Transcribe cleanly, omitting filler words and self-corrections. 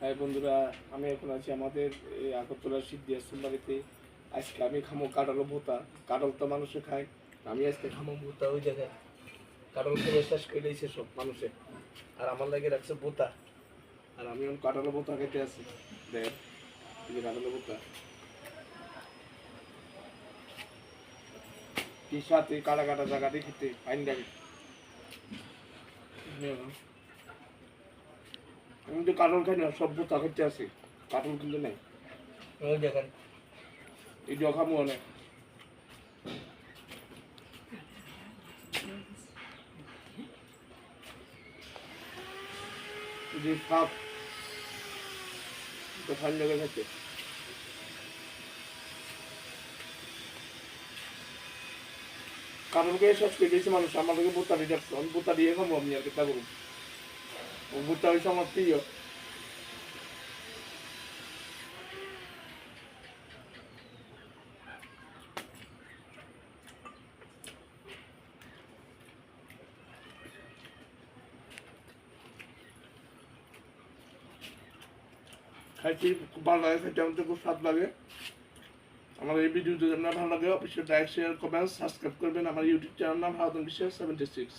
হ্যাঁ বন্ধুরা, আমি এখন আছি আমাদের এই আগরতলার সিদ্ধিয়া বাড়িতে। আজকে আমি খামো কাঁঠাল ভোতা। কাঁঠাল তো মানুষে খায়, আমি আজকে খামো ভোতা। ওই জায়গায় কাঁঠাল খেয়ে শেষ করে দিয়েছে সব মানুষে, আর আমার লাগে রাখছে ভোতা। আর আমি এখন কাঁঠাল ভোতা খেতে আছি। দেখ এই যে কাঁঠাল ভোতা কি সাথে কাটা কাটা জায়গাতে খেতে ফাইন লাগে। আমি তো কাঁঠাল খাই না, সব ভোতা খেতে আছি, কাঁঠাল কিন্তু নেই। ওই দেখেন এই যে খামো অনেক যে সাপ তো ফাইন লাগে খেতে। কারণকে শেষ করে দিয়েছে মানুষ, আমাদেরকে ভুট্টা দিয়ে যাচ্ছে। আমি ভুট্টা দিয়ে খাবো, আপনি আর কেটা করুন। ও ভুট্টা হয়েছে আমার প্রিয়। খাইছি, খুব ভালো লাগে খাইতে, আমাদের খুব স্বাদ লাগে। আমার এই ভিডিও যদি আপনার ভালো লাগে অবশ্যই লাইক শেয়ার কমেন্ট সাবস্ক্রাইব করবেন। আমার ইউটিউব চ্যানেল নাম হাউদন বিশ্বাস 76।